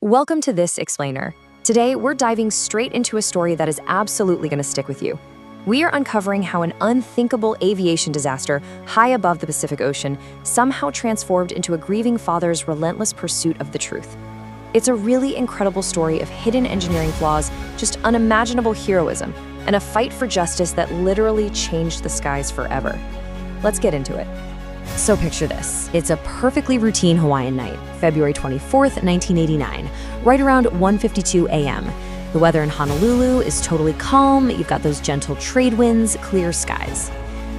Welcome to This Explainer. Today, we're diving straight into a story that is absolutely going to stick with you. We are uncovering how an unthinkable aviation disaster high above the Pacific Ocean somehow transformed into a grieving father's relentless pursuit of the truth. It's a really incredible story of hidden engineering flaws, just unimaginable heroism, and a fight for justice that literally changed the skies forever. Let's get into it. So picture this. It's a perfectly routine Hawaiian night, February 24th, 1989, right around 1:52 a.m. The weather in Honolulu is totally calm, you've got those gentle trade winds, clear skies.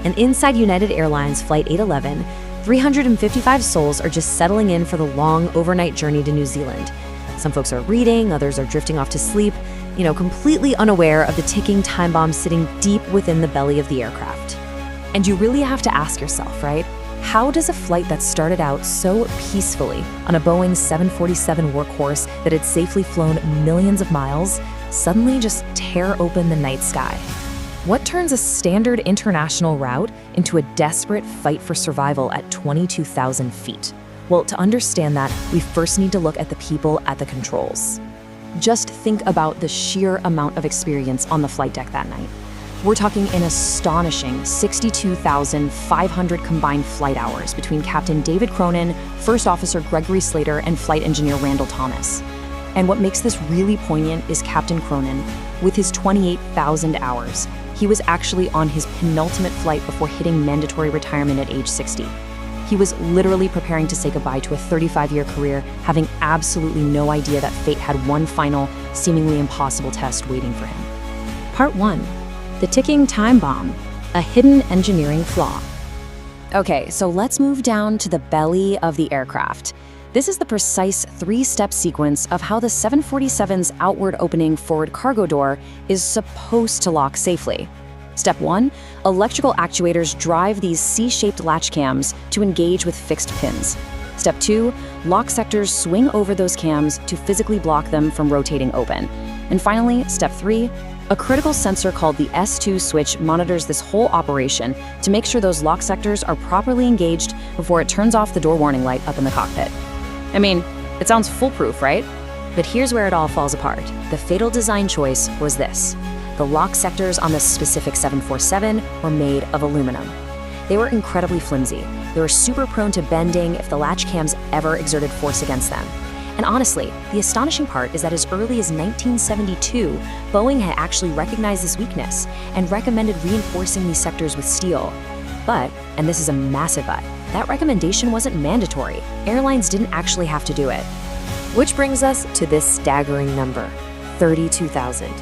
And inside United Airlines Flight 811, 355 souls are just settling in for the long overnight journey to New Zealand. Some folks are reading, others are drifting off to sleep, completely unaware of the ticking time bomb sitting deep within the belly of the aircraft. And you really have to ask yourself, right? How does a flight that started out so peacefully on a Boeing 747 workhorse that had safely flown millions of miles suddenly just tear open the night sky? What turns a standard international route into a desperate fight for survival at 22,000 feet? Well, to understand that, we first need to look at the people at the controls. Just think about the sheer amount of experience on the flight deck that night. We're talking an astonishing 62,500 combined flight hours between Captain David Cronin, First Officer Gregory Slater, and Flight Engineer Randall Thomas. And what makes this really poignant is Captain Cronin. With his 28,000 hours, he was actually on his penultimate flight before hitting mandatory retirement at age 60. He was literally preparing to say goodbye to a 35-year career, having absolutely no idea that fate had one final, seemingly impossible test waiting for him. Part 1. The ticking time bomb, a hidden engineering flaw. Okay, so let's move down to the belly of the aircraft. This is the precise three-step sequence of how the 747's outward opening forward cargo door is supposed to lock safely. Step 1, electrical actuators drive these C-shaped latch cams to engage with fixed pins. Step 2, lock sectors swing over those cams to physically block them from rotating open. And finally, step 3, a critical sensor called the S2 switch monitors this whole operation to make sure those lock sectors are properly engaged before it turns off the door warning light up in the cockpit. I mean, it sounds foolproof, right? But here's where it all falls apart. The fatal design choice was this. The lock sectors on this specific 747 were made of aluminum. They were incredibly flimsy. They were super prone to bending if the latch cams ever exerted force against them. And honestly, the astonishing part is that as early as 1972, Boeing had actually recognized this weakness and recommended reinforcing these sectors with steel. But, and this is a massive but, that recommendation wasn't mandatory. Airlines didn't actually have to do it. Which brings us to this staggering number, 32,000.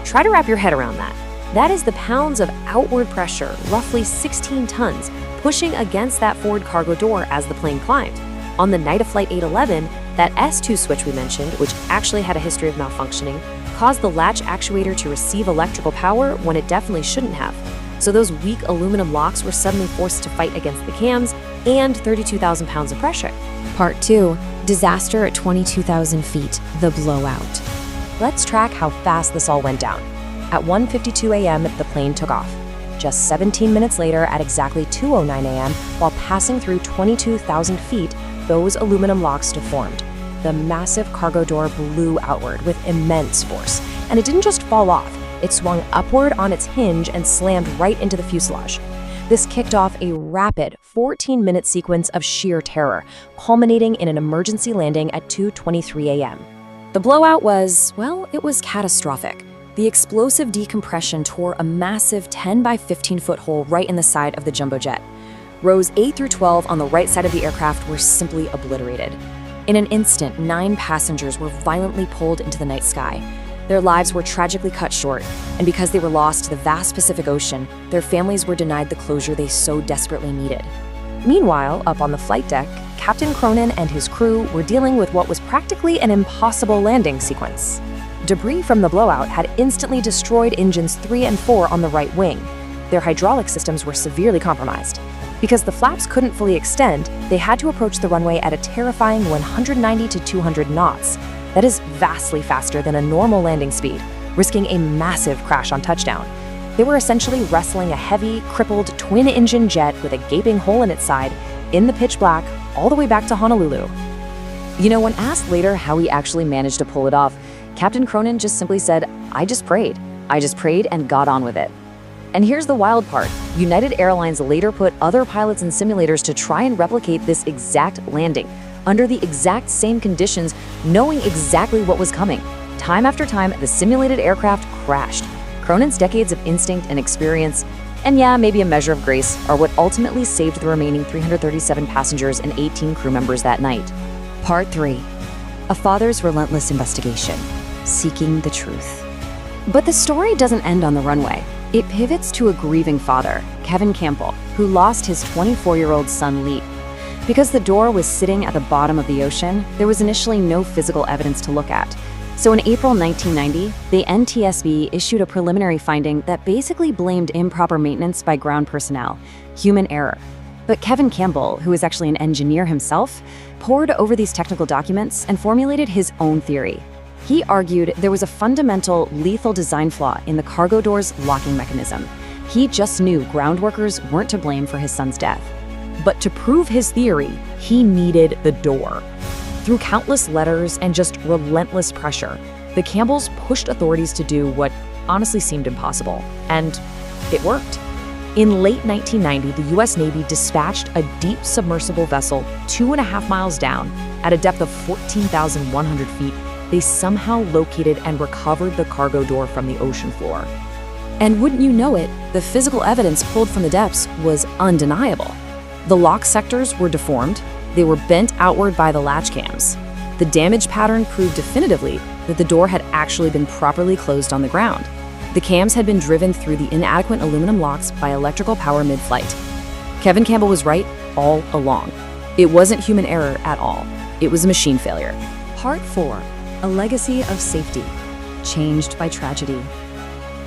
Try to wrap your head around that. That is the pounds of outward pressure, roughly 16 tons, pushing against that forward cargo door as the plane climbed. On the night of Flight 811, that S2 switch we mentioned, which actually had a history of malfunctioning, caused the latch actuator to receive electrical power when it definitely shouldn't have. So those weak aluminum locks were suddenly forced to fight against the cams and 32,000 pounds of pressure. Part 2, disaster at 22,000 feet, the blowout. Let's track how fast this all went down. At 1:52 a.m., the plane took off. Just 17 minutes later, at exactly 2:09 a.m., while passing through 22,000 feet, those aluminum locks deformed. The massive cargo door blew outward with immense force, and it didn't just fall off, it swung upward on its hinge and slammed right into the fuselage. This kicked off a rapid 14-minute sequence of sheer terror, culminating in an emergency landing at 2:23 a.m. The blowout was, well, it was catastrophic. The explosive decompression tore a massive 10 by 15-foot hole right in the side of the jumbo jet. Rows 8 through 12 on the right side of the aircraft were simply obliterated. In an instant, 9 passengers were violently pulled into the night sky. Their lives were tragically cut short, and because they were lost to the vast Pacific Ocean, their families were denied the closure they so desperately needed. Meanwhile, up on the flight deck, Captain Cronin and his crew were dealing with what was practically an impossible landing sequence. Debris from the blowout had instantly destroyed engines 3 and 4 on the right wing. Their hydraulic systems were severely compromised. Because the flaps couldn't fully extend, they had to approach the runway at a terrifying 190 to 200 knots. That is vastly faster than a normal landing speed, risking a massive crash on touchdown. They were essentially wrestling a heavy, crippled twin-engine jet with a gaping hole in its side in the pitch black all the way back to Honolulu. When asked later how he actually managed to pull it off, Captain Cronin just simply said, "I just prayed. I just prayed and got on with it." And here's the wild part. United Airlines later put other pilots in simulators to try and replicate this exact landing, under the exact same conditions, knowing exactly what was coming. Time after time, the simulated aircraft crashed. Cronin's decades of instinct and experience, and yeah, maybe a measure of grace, are what ultimately saved the remaining 337 passengers and 18 crew members that night. Part 3. A father's relentless investigation, seeking the truth. But the story doesn't end on the runway. It pivots to a grieving father, Kevin Campbell, who lost his 24-year-old son, Lee. Because the door was sitting at the bottom of the ocean, there was initially no physical evidence to look at. So in April 1990, the NTSB issued a preliminary finding that basically blamed improper maintenance by ground personnel, human error. But Kevin Campbell, who is actually an engineer himself, pored over these technical documents and formulated his own theory. He argued there was a fundamental, lethal design flaw in the cargo door's locking mechanism. He just knew ground workers weren't to blame for his son's death. But to prove his theory, he needed the door. Through countless letters and just relentless pressure, the Campbells pushed authorities to do what honestly seemed impossible. And it worked. In late 1990, the U.S. Navy dispatched a deep submersible vessel 2.5 miles down at a depth of 14,100 feet. They somehow located and recovered the cargo door from the ocean floor. And wouldn't you know it, the physical evidence pulled from the depths was undeniable. The lock sectors were deformed. They were bent outward by the latch cams. The damage pattern proved definitively that the door had actually been properly closed on the ground. The cams had been driven through the inadequate aluminum locks by electrical power mid-flight. Kevin Campbell was right all along. It wasn't human error at all. It was a machine failure. Part 4. A legacy of safety, changed by tragedy.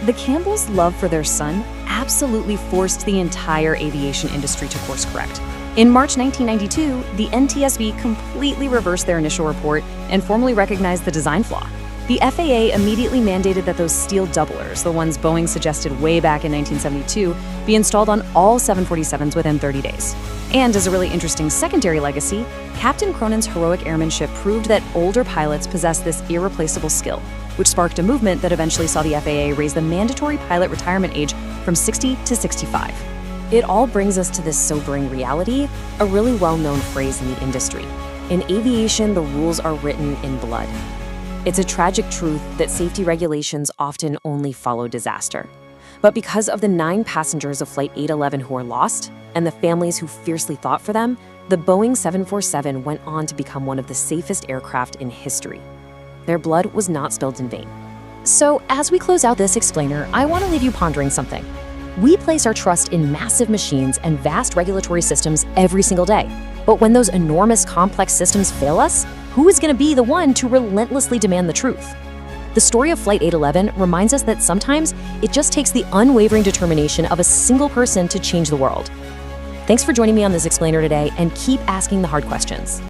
The Campbells' love for their son absolutely forced the entire aviation industry to course correct. In March 1992, the NTSB completely reversed their initial report and formally recognized the design flaw. The FAA immediately mandated that those steel doublers, the ones Boeing suggested way back in 1972, be installed on all 747s within 30 days. And as a really interesting secondary legacy, Captain Cronin's heroic airmanship proved that older pilots possess this irreplaceable skill, which sparked a movement that eventually saw the FAA raise the mandatory pilot retirement age from 60 to 65. It all brings us to this sobering reality, a really well-known phrase in the industry. In aviation, the rules are written in blood. It's a tragic truth that safety regulations often only follow disaster. But because of the 9 passengers of Flight 811 who were lost, and the families who fiercely fought for them, the Boeing 747 went on to become one of the safest aircraft in history. Their blood was not spilled in vain. So, as we close out this explainer, I want to leave you pondering something. We place our trust in massive machines and vast regulatory systems every single day. But when those enormous, complex systems fail us, who is going to be the one to relentlessly demand the truth? The story of Flight 811 reminds us that sometimes it just takes the unwavering determination of a single person to change the world. Thanks for joining me on this explainer today, and keep asking the hard questions.